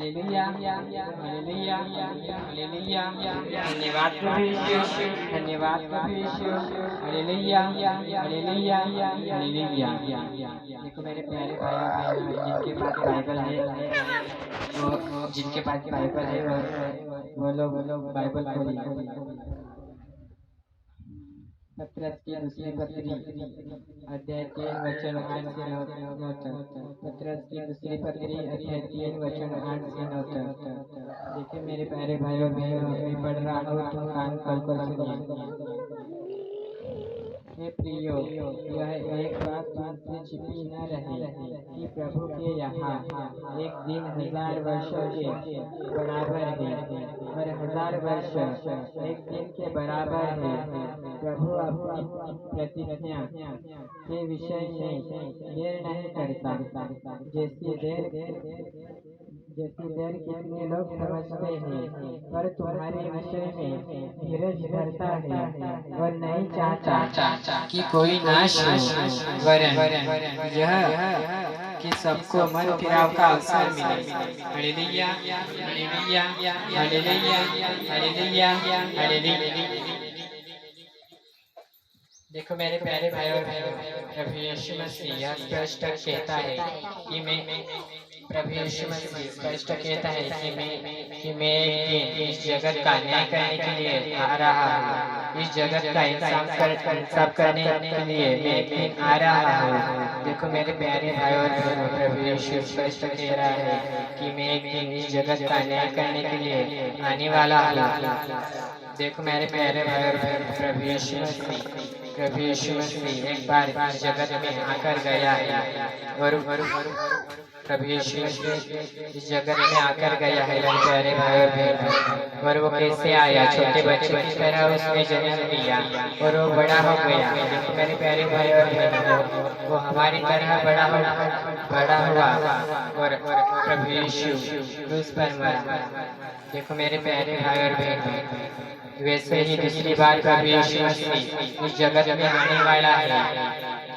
Hallelujah, hallelujah, hallelujah. धन्यवाद प्रभु यीशु, धन्यवाद प्रभु यीशु। Hallelujah, hallelujah, hallelujah. देखो मेरे प्यारे भाई और बहनों, जिनके पास बाइबल है वो लोग बाइबल खोलिए। पत्रस की दूसरी पत्री अध्याय 3 वचन 8 से 9 तक। पत्रस की दूसरी पत्री अध्याय 3 वचन 8 से 9 तक। देखिए मेरे प्यारे भाई और बहनों, मैं पढ़ रहा हूँ, तुम कान खोलकर सुनिए। हे प्रियो, यह एक बात तुमसे छिपी न रहे कि प्रभु के यहाँ एक दिन 1000 वर्षों के बराबर है और 1000 वर्ष एक दिन के बराबर है। प्रभु अपनी प्रतिज्ञा के विषय में देर नहीं करता, जैसी देर कितने लोग समझते हैं, पर तुम्हारे विषय में धीरज धरता है और नहीं चाहता कि कोई नाश हो, वरन यह कि सबको मन फिराव का अवसर मिले। Hallelujah, hallelujah, hallelujah, hallelujah, hallelujah. देखो मेरे प्यारे भाई और बहनों, प्रभु यीशु मसीह यह स्पष्ट कहता है कि मैं प्रभु यीशु मसीह स्पष्ट कहता है कि मैं एक दिन इस जगत का न्याय करने के लिए आ रहा हूँ। इस जगत का इंसाफ करने के लिए मैं एक दिन आ रहा हूँ। देखो मेरे प्यारे भाई और बहनों, प्रभु यीशु स्पष्ट कह रहा है कि मैं एक दिन इस जगत का न्याय करने के लिए आने वाला हूँ। देखो मेरे प्यारे भाई और बहनों, प्रभु यीशु मसीह एक बार इस जगत में आकर गया है और प्रभु यीशु इस जगत में आकर गया है मेरे प्यारे भाई और बहनों। और वो कैसे आया? छोटे बच्चे की तरह उसने जन्म लिया और वो बड़ा हो गया। देखो मेरे प्यारे भाई और बहनों, वो हमारी तरह बड़ा हुआ और प्रभु यीशु क्रूस पर मरा। देखो मेरे प्यारे भाई और बहनों, वैसे ही दूसरी बार प्रभु यीशु मसीह इस जगत में आने वाला है।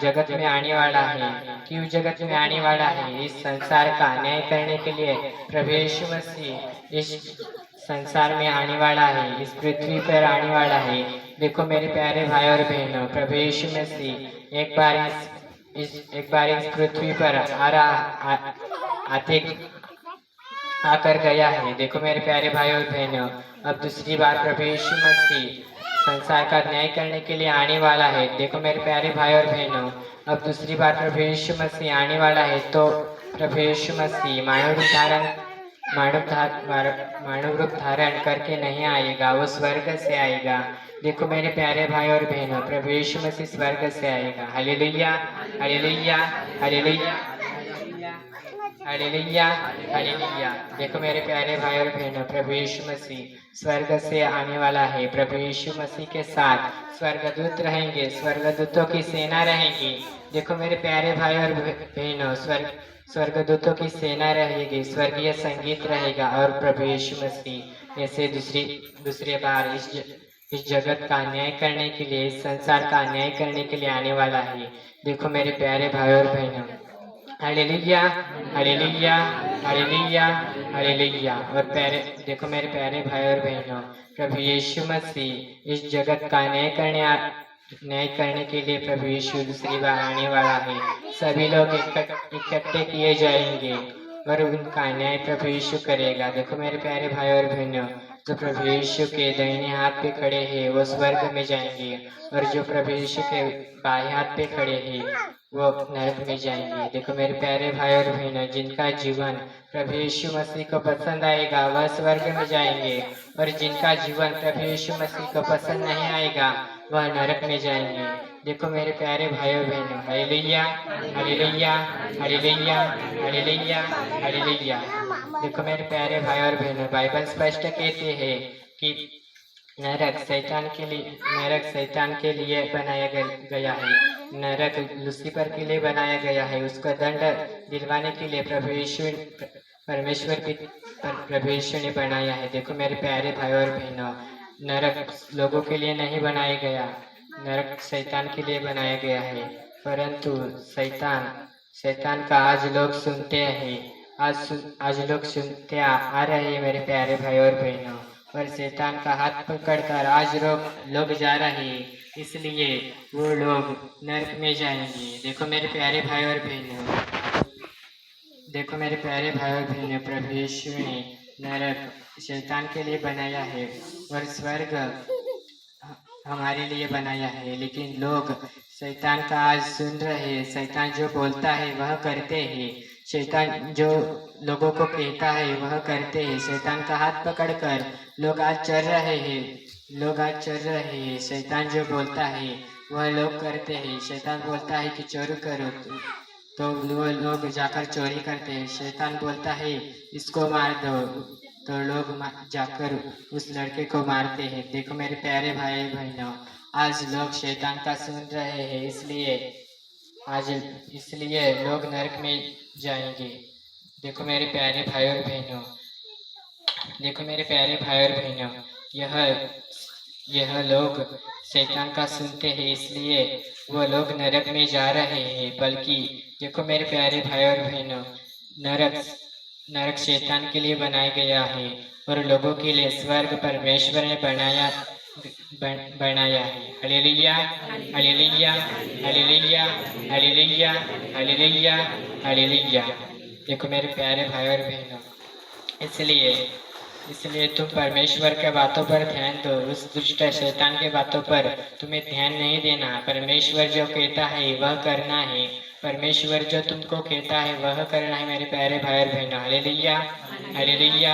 जगत में आने वाला है। क्यों जगत में आने वाला है? इस संसार का न्याय करने के लिए प्रभु यीशु मसीह इस संसार में आने वाला है, इस पृथ्वी पर आने वाला है। देखो मेरे प्यारे भाई और बहनों, प्रभु यीशु मसीह एक बार इस पृथ्वी पर आकर गया है। देखो मेरे प्यारे भाई और बहनों, अब दूसरी बार प्रभु यीशु मसीह संसार का न्याय करने के लिए आने वाला है। देखो मेरे प्यारे भाई और बहनों, अब दूसरी बार प्रभु यीशु मसीह आने वाला है। तो प्रभु यीशु मसीह मानव रूप धारण करके नहीं आएगा, वो स्वर्ग से आएगा। देखो मेरे प्यारे भाई और बहनों, प्रभु यीशु मसीह स्वर्ग से आएगा। Hallelujah, hallelujah, hallelujah, hallelujah, hallelujah. देखो मेरे प्यारे भाई और बहनों, प्रभु यीशु मसीह स्वर्ग से आने वाला है। प्रभु यीशु मसीह के साथ स्वर्गदूत रहेंगे, स्वर्गदूतों की सेना रहेगी। देखो मेरे प्यारे भाई और बहनों, स्वर्गदूतों की सेना रहेगी, स्वर्गीय संगीत रहेगा और प्रभु यीशु मसीह ऐसे दूसरे बार इस जगत का न्याय करने के लिए, इस संसार का न्याय करने के लिए आने वाला है। देखो मेरे प्यारे भाई और बहनों, हालेलुया, हालेलुया, हालेलुया, हालेलुया। और देखो मेरे प्यारे भाई और बहनों, प्रभु यीशु मसीह इस जगत का न्याय करने के लिए प्रभु यीशु दूसरी बार आने वाला है। सभी लोग इकट्ठे किए जाएंगे और उनका न्याय प्रभु यीशु करेगा। देखो मेरे प्यारे भाई और बहनों, जो प्रभु यीशु के दाहिने हाथ पे खड़े हैं वो स्वर्ग में जाएंगे और जो प्रभु यीशु के बाएं हाथ पे खड़े हैं वो नरक में जाएंगे। देखो मेरे प्यारे भाई और बहनों, जिनका जीवन प्रभु यीशु मसीह को पसंद आएगा वह स्वर्ग में जाएंगे और जिनका जीवन प्रभु यीशु मसीह को पसंद नहीं आएगा वह नरक में जाएंगे। देखो मेरे प्यारे भाई और बहनों, hallelujah, hallelujah, hallelujah, hallelujah, hallelujah. देखो मेरे प्यारे भाई और बहनों, बाइबल स्पष्ट कहते हैं कि नरक शैतान के लिए बनाया गया है। नरक लूसीफर के लिए बनाया गया है। उसका दंड दिलवाने के लिए प्रभु यीशु ने बनाया है। देखो मेरे प्यारे भाई और बहनों, नरक लोगों के लिए नहीं बनाया गया, नरक शैतान के लिए बनाया गया है। परंतु शैतान का आज लोग सुनते हैं आज लोग सुनते आ रहे हैं मेरे प्यारे भाई और बहनों, और शैतान का हाथ पकड़कर आज लोग जा रहे हैं, इसलिए वो लोग नरक में जाएंगे। देखो मेरे प्यारे भाई और बहनों, देखो मेरे प्यारे भाई और बहनों, प्रभु यीशु ने नरक शैतान के लिए बनाया है और स्वर्ग हमारे लिए बनाया है, लेकिन लोग शैतान का आज सुन रहे हैं। शैतान जो बोलता है वह करते हैं, शैतान जो लोगों को कहता है वह करते हैं। शैतान का हाथ पकड़कर लोग आज चल रहे हैं, लोग आज चल रहे हैं। शैतान जो बोलता है वह लोग करते हैं। शैतान बोलता है कि चोरी करो, तो वो लोग जाकर चोरी करते हैं। शैतान बोलता है इसको मार दो, तो लोग जाकर उस लड़के को मारते हैं। देखो मेरे प्यारे भाई बहनों, आज लोग शैतान का सुन रहे हैं, इसलिए लोग नरक में जाएंगे। देखो मेरे प्यारे भाई और बहनों, देखो मेरे प्यारे भाई और बहनों, यह लोग शैतान का सुनते हैं, इसलिए वो लोग नरक में जा रहे हैं। बल्कि देखो मेरे प्यारे भाई और बहनों, नरक शैतान के लिए बनाया गया है और लोगों के लिए स्वर्ग परमेश्वर ने बनाया है। Hallelujah, hallelujah, hallelujah, hallelujah, hallelujah, hallelujah. देखो मेरे प्यारे भाई और बहनों, इसलिए तुम परमेश्वर के बातों पर ध्यान दो, उस दुष्ट शैतान के बातों पर तुम्हें ध्यान नहीं देना। परमेश्वर जो कहता है वह करना है, परमेश्वर जो तुमको कहता है वह करना है मेरे प्यारे भाई और बहनों। Hallelujah, hallelujah,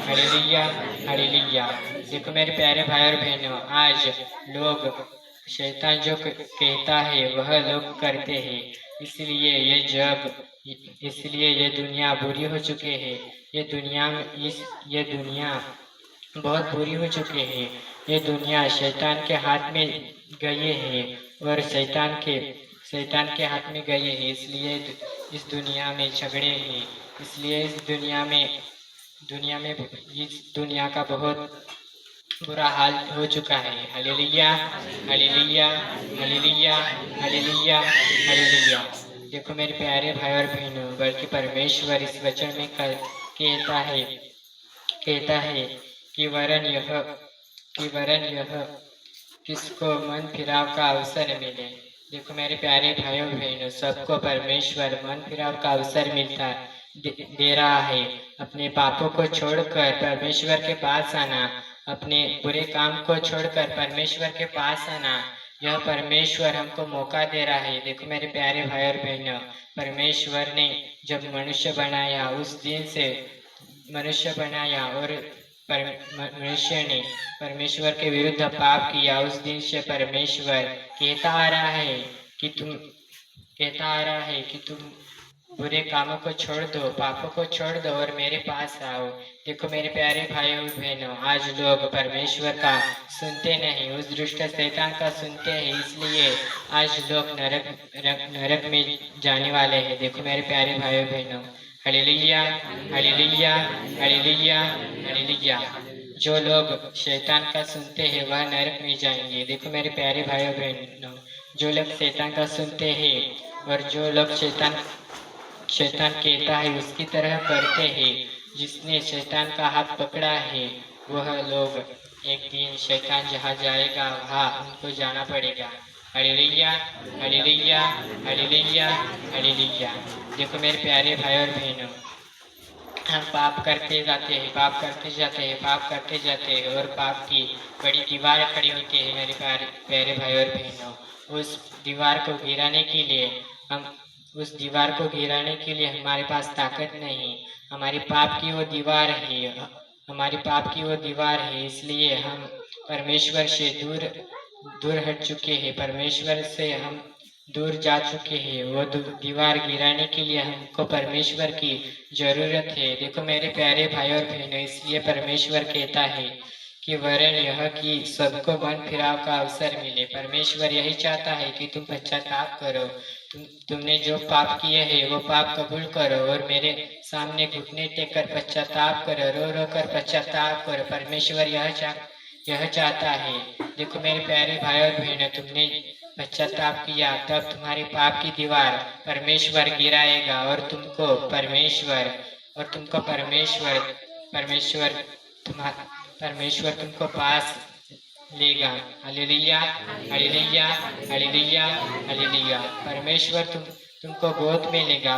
hallelujah, hallelujah. देखो मेरे प्यारे भाई और बहनों, आज लोग शैतान जो कहता है वह लोग करते हैं, इसलिए ये दुनिया बुरी हो चुकी है। ये दुनिया बहुत बुरी हो चुकी है। ये दुनिया शैतान के हाथ में गई है और शैतान के हाथ में गई है, इसलिए इस दुनिया में झगड़े हैं। इसलिए इस दुनिया का बहुत बुरा हाल हो चुका है। Hallelujah, hallelujah, hallelujah, hallelujah, hallelujah. देखो मेरे प्यारे भाई और बहनों, बल्कि परमेश्वर इस वचन में कहता है कि वरन यह किसको मन फिराव का अवसर मिले। देखो मेरे प्यारे भाइयों बहनों, सबको परमेश्वर मन फिराव का अवसर दे रहा है। अपने पापों को छोड़कर परमेश्वर के पास आना, अपने बुरे काम को छोड़कर परमेश्वर के पास आना, यह परमेश्वर हमको मौका दे रहा है। देखो मेरे प्यारे भाई और बहनों, परमेश्वर ने जब मनुष्य बनाया उस दिन से मनुष्य बनाया और मनुष्य ने परमेश्वर के विरुद्ध पाप किया, उस दिन से परमेश्वर कहता आ रहा है कि तुम बुरे कामों को छोड़ दो, पापों को छोड़ दो और मेरे पास आओ। देखो मेरे प्यारे भाइयों और बहनों, आज लोग परमेश्वर का सुनते नहीं, उस दुष्ट शैतान का सुनते हैं, इसलिए आज लोग नरक में जाने वाले हैं। देखो मेरे प्यारे भाइयों बहनों, हालेलुया, हालेलुया, हालेलुया, हालेलुया। जो लोग शैतान का सुनते हैं वह नरक में जाएंगे। देखो मेरे प्यारे भाइयों बहनों, जो लोग शैतान का सुनते हैं और जो लोग शैतान कहता है उसकी तरह करते हैं, जिसने शैतान का हाथ पकड़ा है, वह लोग एक दिन शैतान जहाँ जाएगा वहाँ उनको जाना पड़ेगा। Hallelujah, hallelujah, hallelujah, hallelujah. देखो मेरे प्यारे भाई और बहनों, हम पाप करते जाते हैं, पाप करते जाते हैं, पाप करते जाते हैं और पाप की बड़ी दीवार खड़ी होती है मेरे प्यारे भाई और बहनों। उस दीवार को गिराने के लिए हमारे पास ताकत नहीं। हमारी पाप की वो दीवार है, हमारी पाप की वो दीवार है, इसलिए हम परमेश्वर से दूर हट चुके हैं, परमेश्वर से हम दूर जा चुके हैं। वो दीवार गिराने के लिए हमको परमेश्वर की जरूरत है। देखो मेरे प्यारे भाई और बहनों, इसलिए परमेश्वर कहता है कि वरन यह कि सबको मन फिराव का अवसर मिले। परमेश्वर यही चाहता है कि तुम पश्चाताप करो, तुमने जो पाप किए हैं वो पाप कबूल करो और मेरे सामने घुटने टेक कर पश्चाताप करो, रो रो कर पश्चाताप करो। परमेश्वर यह चाहता है। देखो मेरे प्यारे भाई और बहनों, तुमने पश्चाताप किया तब तुम्हारे पाप की दीवार परमेश्वर गिराएगा और तुमको परमेश्वर और तुमको परमेश्वर परमेश्वर परमेश्वर तुमको पास लेगा। Hallelujah, hallelujah, hallelujah, hallelujah. परमेश्वर तुमको गोद में लेगा।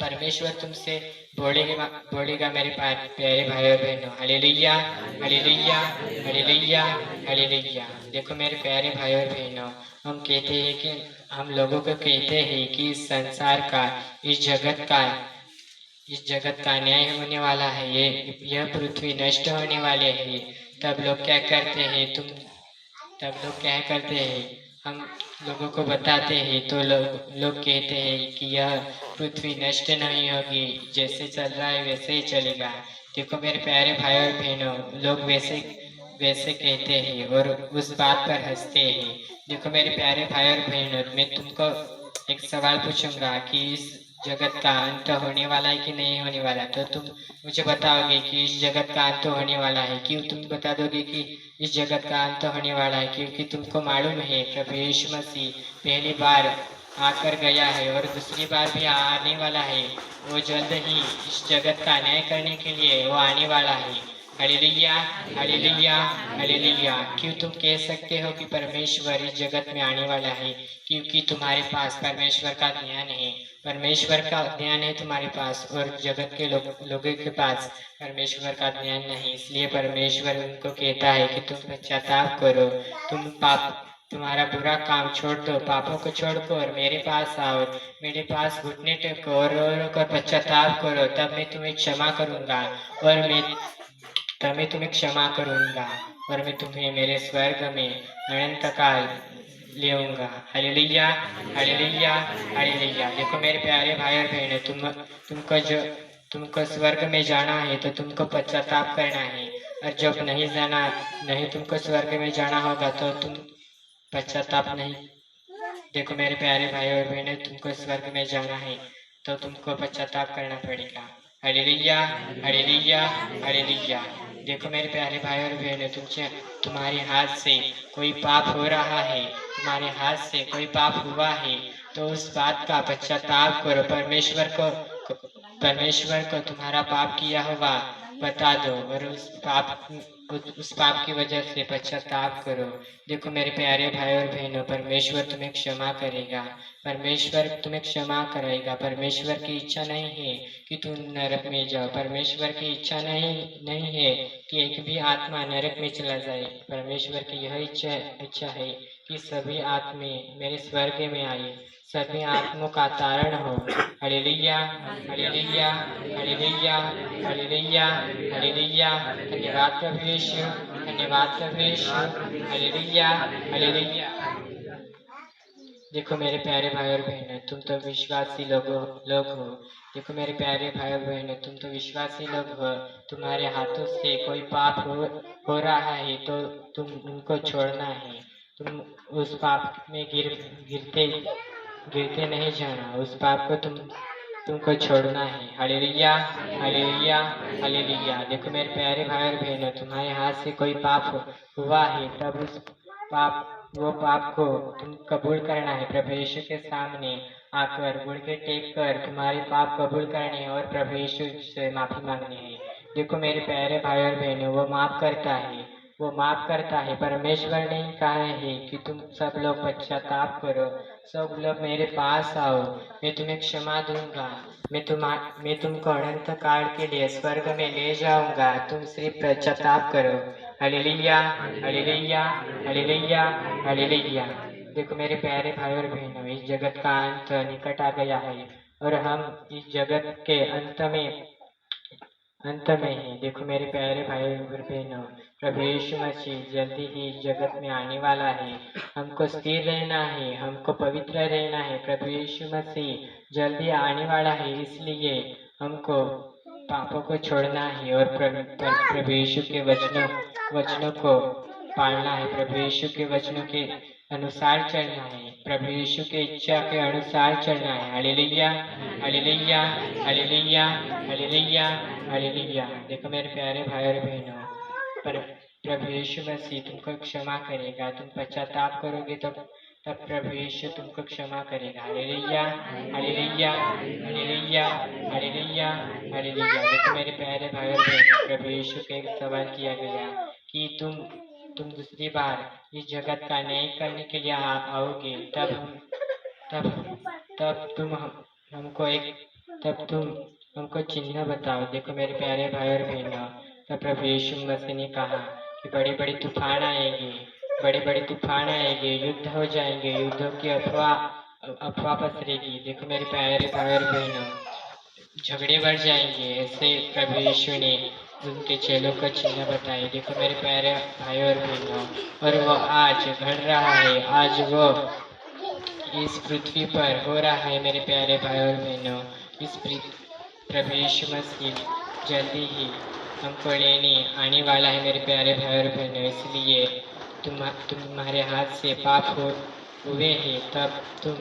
परमेश्वर तुमसे बोलेगा मेरे प्यारे भाई और बहनों। Hallelujah, hallelujah, hallelujah, hallelujah. देखो मेरे प्यारे भाई और बहनों, हम लोगों को कहते हैं कि इस संसार का, इस जगत का न्याय होने वाला है। यह पृथ्वी नष्ट होने वाले है। तब लोग क्या करते हैं, हम लोगों को बताते हैं तो लोग कहते हैं कि यह पृथ्वी नष्ट नहीं होगी, जैसे चल रहा है वैसे ही चलेगा। देखो मेरे प्यारे भाई और बहनों, लोग वैसे कहते हैं और उस बात पर हंसते हैं। देखो मेरे प्यारे भाई और बहनों, मैं तुमको एक सवाल पूछूंगा कि इस जगत का अंत होने वाला है कि नहीं होने वाला, तो तुम मुझे बताओगे कि इस जगत का अंत होने वाला है। क्यों तुम बता दोगे कि इस जगत का अंत होने वाला है? क्योंकि तुमको मालूम है प्रभु यीशु मसीह पहली बार आकर गया है और दूसरी बार भी आने वाला है। वो जल्द ही इस जगत का न्याय करने के लिए वो आने वाला है। Hallelujah, hallelujah, hallelujah. क्यों तुम कह सकते हो कि परमेश्वर इस जगत में आने वाला है? क्योंकि तुम्हारे पास परमेश्वर का ज्ञान है। परमेश्वर का ज्ञान है तुम्हारे पास और जगत के लोगों के पास परमेश्वर का ज्ञान नहीं। इसलिए परमेश्वर उनको कहता है कि तुम पश्चाताप करो, तुम्हारा बुरा काम छोड़ दो, पापों को छोड़ दो और मेरे पास आओ, मेरे पास घुटने टेको और रो रो कर पश्चाताप करो। तब मैं तुम्हें क्षमा करूंगा और मैं तुम्हें मेरे स्वर्ग में अनंत काल ले आऊंगा। Hallelujah, hallelujah, hallelujah. देखो मेरे प्यारे भाई और बहनों, तुमको स्वर्ग में जाना है तो तुमको पश्चाताप करना है। और जब नहीं तुमको स्वर्ग में जाना होगा तो तुम पश्चाताप नहीं। देखो मेरे प्यारे भाई और बहनों, तुमको स्वर्ग में जाना है तो तुमको पश्चाताप करना पड़ेगा। Hallelujah, hallelujah, hallelujah. देखो मेरे प्यारे भाई और बहनों, तुम्हारे हाथ से कोई पाप हो रहा है, तुम्हारे हाथ से कोई पाप हुआ है तो उस बात का पश्चाताप करो। परमेश्वर को तुम्हारा पाप किया हुआ बता दो और उस पाप की वजह से पश्चाताप करो। देखो मेरे प्यारे भाई और बहनों, परमेश्वर तुम्हें क्षमा करेगा, परमेश्वर तुम्हें क्षमा कराएगा। परमेश्वर की इच्छा नहीं है कि तुम नरक में जाओ। परमेश्वर की इच्छा नहीं है कि एक भी आत्मा नरक में चला जाए। परमेश्वर की यह इच्छा है कि सभी आत्मे मेरे स्वर्ग में आए, सभी आत्मों का तारण हो। Hallelujah, hallelujah, hallelujah, hallelujah, hallelujah. धन्यवाद प्रभु यीशु, धन्यवाद प्रभु यीशु। Hallelujah, hallelujah. देखो मेरे प्यारे भाई और बहनों, तुम तो विश्वासी लोग हो। देखो मेरे प्यारे भाई और बहनों, तुम तो विश्वासी लोग हो। तुम्हारे हाथों से कोई पाप हो रहा है तो तुम उनको छोड़ना है। तुम उस पाप में गिरते नहीं जाना। उस पाप को तुमको छोड़ना है। Hallelujah, hallelujah, hallelujah. देखो मेरे प्यारे भाई और बहनों, तुम्हारे हाथ से कोई पाप हुआ है तब वो पाप को तुम कबूल करना है। प्रभु यीशु के सामने आकर गुड़के टेक कर तुम्हारे पाप कबूल करने और प्रभु यीशु से माफी मांगनी है। देखो मेरे प्यारे भाई और बहनों, वो माफ करता है। परमेश्वर ने कहा है कि तुम सब लोग पश्चाताप करो, सब लोग मेरे पास आओ, मैं तुम्हें क्षमा दूंगा। मैं तुमको अनंत काल के लिए स्वर्ग में ले जाऊंगा। तुम सिर्फ पश्चाताप करो। Hallelujah, hallelujah, hallelujah, hallelujah. देखो मेरे प्यारे भाई और बहनों, इस जगत का अंत निकट आ गया है और हम इस जगत के अंत में है। देखो मेरे प्यारे भाई और बहनों, प्रभु यीशु मसीह जल्दी ही इस जगत में आने वाला है। हमको स्थिर रहना है, हमको पवित्र रहना है। प्रभु यीशु मसीह जल्दी आने वाला है, इसलिए हमको पापों को छोड़ना है और प्रभु यीशु के वचनों को पालना है। प्रभु यीशु के वचनों के अनुसार चलना है, प्रभु यीशु के इच्छा के अनुसार चलना है। Hallelujah, hallelujah, hallelujah, hallelujah, hallelujah. देखो मेरे प्यारे भाई और बहनों, प्रभु यीशु मसीह तुमको क्षमा करेगा। तुम पश्चाताप करोगे तो तब प्रभु यीशु तुमको क्षमा करेगा। Hallelujah, hallelujah, hallelujah, hallelujah, hallelujah. देखो मेरे प्यारे भाई और बहनों, प्रभु यीशु को एक सवाल किया गया कि तुम दूसरी बार इस जगत का न्याय करने के लिए आओगे, तब तुम हमको चिन्ह बताओ। देखो मेरे प्यारे भाई और बहनों, तब प्रभु यीशु मसीह ने कहा कि बड़ी बड़ी तूफान आएंगे, बड़े बड़े तूफान आएंगे, युद्ध हो जाएंगे, युद्धों की अफवाह पसरेगी। देखो मेरे प्यारे भाई और बहनों, झगड़े बढ़ जाएंगे। ऐसे प्रभु यीशु ने उनके चेलों को चिन्ह बताए। देखो मेरे प्यारे भाई और बहनों, और वो आज घड़ रहा है, आज वो इस पृथ्वी पर हो रहा है। मेरे प्यारे भाई और बहनों, प्रभु यीशु मसीह जल्दी ही हमको लेने आने वाला है। मेरे प्यारे भाई और बहनों, इसलिए तुम्हारे हाथ से पाप हुए हैं, तब तुम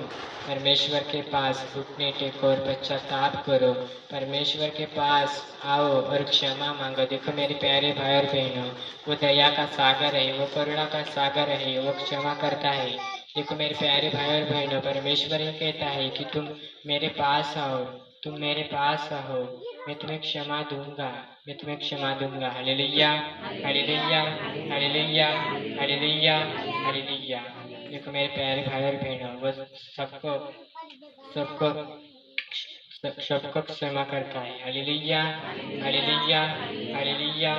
परमेश्वर के पास घुटने टेको और पश्चाताप करो। परमेश्वर के पास आओ और क्षमा मांगो। देखो मेरे प्यारे भाई और बहनों, वो दया का सागर है, वो करुणा का सागर है, वो क्षमा करता है। देखो मेरे प्यारे भाई और बहनों, परमेश्वर ये कहता है कि तुम मेरे पास आओ, तुम मेरे पास आओ, मैं तुम्हें क्षमा दूंगा, मैं तुम्हें क्षमा दूंगा। Hallelujah, hallelujah, hallelujah, hallelujah, hallelujah. देखो मेरे प्यारे भाई और बहनों, वो सबको क्षमा करता है। Hallelujah, hallelujah, hallelujah,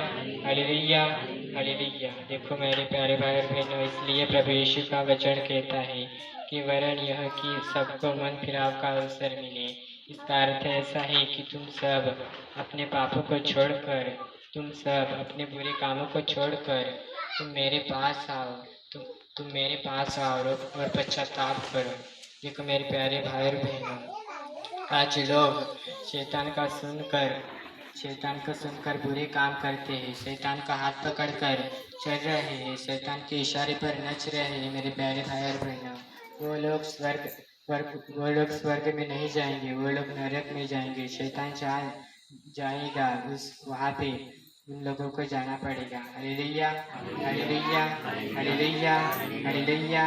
hallelujah, hallelujah. देखो मेरे प्यारे भाई और बहनों, इसलिए प्रभु यीशु का वचन कहता है कि वरन यह कि सबको मन फिराव का अवसर मिले। इसका अर्थ ऐसा है कि तुम सब अपने पापों को छोड़कर, तुम सब अपने बुरे कामों को छोड़कर तुम मेरे पास आओ, तुम मेरे पास आओ और पश्चाताप करो। देखो मेरे प्यारे भाई और बहनों, आज लोग शैतान को सुनकर बुरे काम करते हैं, शैतान का हाथ पकड़कर चल रहे हैं, शैतान के इशारे पर नच रहे हैं। मेरे प्यारे भाई और बहनों, वो लोग स्वर्ग में नहीं जाएंगे, वो लोग नरक में जाएंगे। शैतान जाएगा वहाँ पे उन लोगों को जाना पड़ेगा। Hallelujah, hallelujah, hallelujah, hallelujah,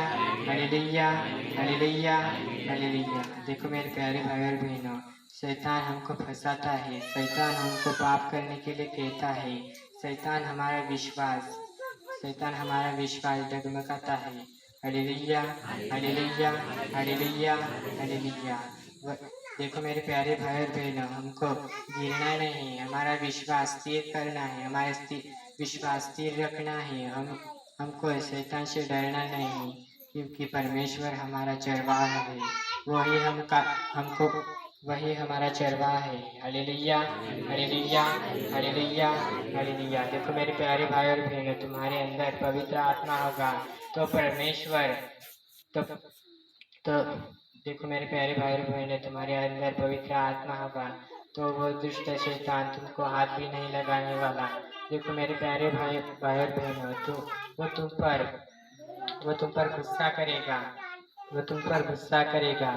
hallelujah, hallelujah, hallelujah. देखो मेरे प्यारे भाई और बहनों, शैतान हमको फंसाता है, शैतान हमको पाप करने के लिए कहता है, शैतान हमारा विश्वास डगमगाता है। Hallelujah, hallelujah, hallelujah, hallelujah. देखो मेरे प्यारे भाई और बहनों, हमको गिरना नहीं, हमारा विश्वास स्थिर करना है, हमारा विश्वास स्थिर रखना है। हमको शैतान से डरना नहीं, क्योंकि परमेश्वर हमारा चरवाहा है, वही हमारा चरवाहा है। Hallelujah, hallelujah, hallelujah, hallelujah. देखो मेरे प्यारे भाई और बहनों, तुम्हारे अंदर पवित्र आत्मा होगा तो परमेश्वर तो देखो मेरे प्यारे भाई और बहनों, तुम्हारे अंदर पवित्र आत्मा होगा तो वो दुष्ट शैतान तुमको हाथ भी नहीं लगाने वाला। देखो मेरे प्यारे भाई और बहनों, तो वो तुम पर गुस्सा करेगा, वो तुम पर गुस्सा करेगा।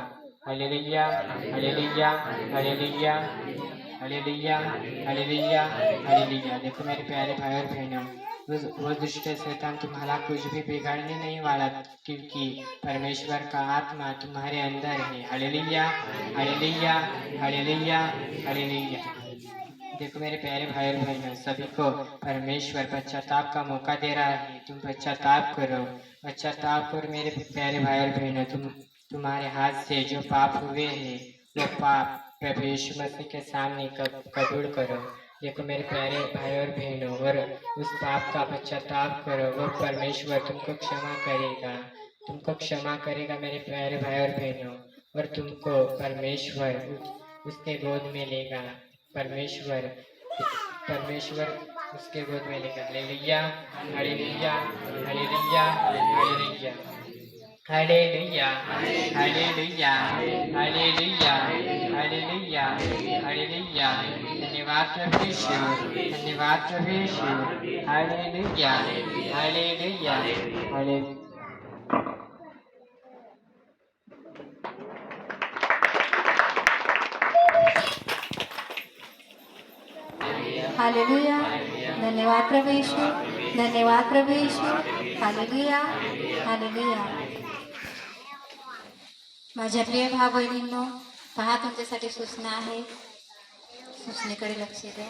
Hallelujah, hallelujah, hallelujah, hallelujah, hallelujah, hallelujah. देखो मेरे प्यारे भाई और बहनों, वो दुष्ट शैतान तुम्हारा कुछ भी बिगाड़ने नहीं वाला, क्योंकि परमेश्वर का आत्मा तुम्हारे अंदर है। Hallelujah, hallelujah, hallelujah, hallelujah. देखो मेरे प्यारे भाई और बहनों, सभी को परमेश्वर पश्चाताप का मौका दे रहा है। तुम पश्चाताप करो, पश्चाताप करो मेरे प्यारे भाई और बहनों। तुम्हारे हाथ से जो पाप हुए हैं वो पाप प्रभु यीशु मसीह के सामने कबूल करो। देखो मेरे प्यारे भाई और बहनों, और उस पाप का पश्चाताप करो, वो परमेश्वर तुमको क्षमा करेगा मेरे प्यारे भाई और बहनों, और तुमको परमेश्वर उसके गोद में लेगा। परमेश्वर उसके गोद में लेगा। Hallelujah, hallelujah, hallelujah, hallelujah, hallelujah, hallelujah, hallelujah, hallelujah, hallelujah. धन्यवाद प्रभु यीशु, धन्यवाद प्रभु Yeshu. Hallelujah, hallelujah, hallelujah. Hallelujah, धन्यवाद प्रभु यीशु, धन्यवाद प्रभु यीशु। Hallelujah, hallelujah. माझ्या प्रिय भाऊ बहिणींनो, पहा तुमच्यासाठी सूचना आहे. सूचनेकडे लक्ष द्या.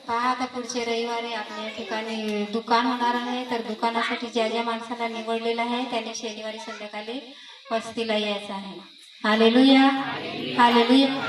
पहा आता पुढच्या रविवारी आपल्या या ठिकाणी दुकान होणार आहे. तर दुकानासाठी ज्या ज्या माणसांना निवडलेलं आहे त्यांनी शनिवारी संध्याकाळी वस्तीला यायचं आहे. Hallelujah, hallelujah.